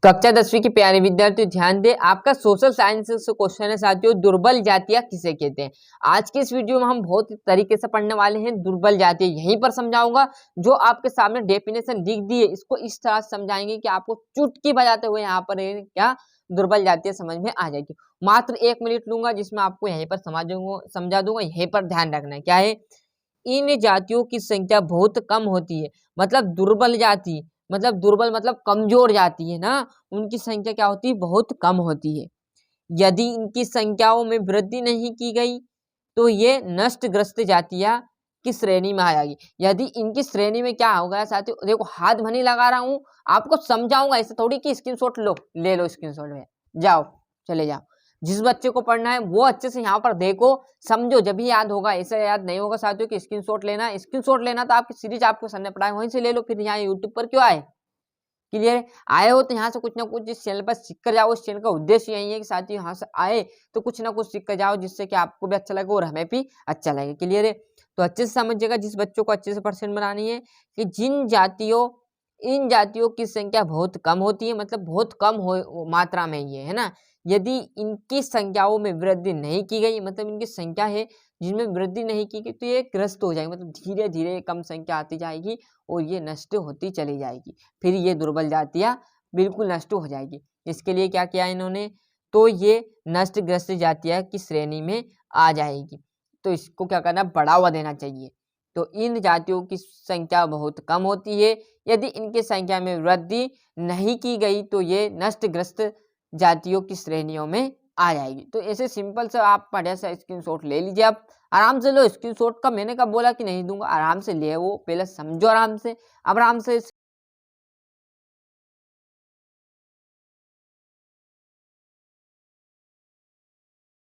कक्षा 10वीं के प्यारे विद्यार्थियों ध्यान दें, आपका सोशल साइंस से क्वेश्चन है साथियों, दुर्बल जातियां किसे कहते हैं। आज के इस वीडियो में हम बहुत तरीके से पढ़ने वाले हैं दुर्बल जातियां। यहीं पर समझाऊंगा, जो आपके सामने डेफिनेशन लिख दी है इसको इस तरह से समझाएंगे कि आपको चुटकी बजाते हुए यहाँ पर क्या दुर्बल जातियां समझ में आ जाएगी। मात्र 1 मिनट लूंगा जिसमें आपको यहीं पर समझा दूंगा। यहीं पर ध्यान रखना है क्या है, इन जातियों की संख्या बहुत कम होती है। मतलब दुर्बल जाति मतलब दुर्बल मतलब कमजोर जाति है ना, उनकी संख्या क्या होती है, बहुत कम होती है। यदि इनकी संख्याओं में वृद्धि नहीं की गई तो ये नष्टग्रस्त जातियां की श्रेणी में आ जाएगी। यदि इनकी श्रेणी में क्या होगा साथियों, देखो हाथ भनी लगा रहा हूं, आपको समझाऊंगा, ऐसे थोड़ी कि स्क्रीनशॉट लो, ले लो स्क्रीनशॉट में, जाओ चले जाओ। जिस बच्चे को पढ़ना है वो अच्छे से यहाँ पर देखो, समझो, जब भी याद होगा। ऐसा याद नहीं होगा साथियों कि स्क्रीनशॉट लेना तो आपकी सीरीज आपको सर ने पढ़ाया वहीं से ले लो, फिर यहाँ यूट्यूब पर क्यों आए। क्लियर, आए हो तो यहाँ से कुछ ना कुछ इस चैनल पर सीख कर जाओ। इस चैनल का उद्देश्य यही है कि साथियों यहाँ से आए तो कुछ ना कुछ सीख कर जाओ, जिससे कि आपको भी अच्छा लगे और हमें भी अच्छा लगे। क्लियर है, तो अच्छे से समझिएगा। जिस बच्चों को अच्छे से परसेंट बनानी है कि इन जातियों की संख्या बहुत कम होती है, मतलब बहुत कम मात्रा में ये है ना। यदि इनकी संख्याओं में वृद्धि नहीं की गई, मतलब इनकी संख्या है जिनमें वृद्धि नहीं की गई, तो ये ग्रस्त हो जाएगी, मतलब धीरे धीरे कम संख्या आती जाएगी और ये नष्ट होती चली जाएगी। फिर ये दुर्बल जातियां बिल्कुल नष्ट हो जाएगी। इसके लिए क्या किया इन्होंने, तो ये नष्टग्रस्त जातियां की श्रेणी में आ जाएगी। तो इसको क्या करना, बढ़ावा देना चाहिए। तो इन जातियों की संख्या बहुत कम होती है, यदि इनकी संख्या में वृद्धि नहीं की गई तो ये नष्टग्रस्त जातियों की श्रेणियों में आ जाएगी। तो ऐसे सिंपल से आप बढ़िया सा स्क्रीनशॉट ले लीजिए। आप आराम से लो स्क्रीनशॉट का, मैंने कब बोला कि नहीं दूंगा, आराम से ले वो, पहले समझो आराम से, अब आराम से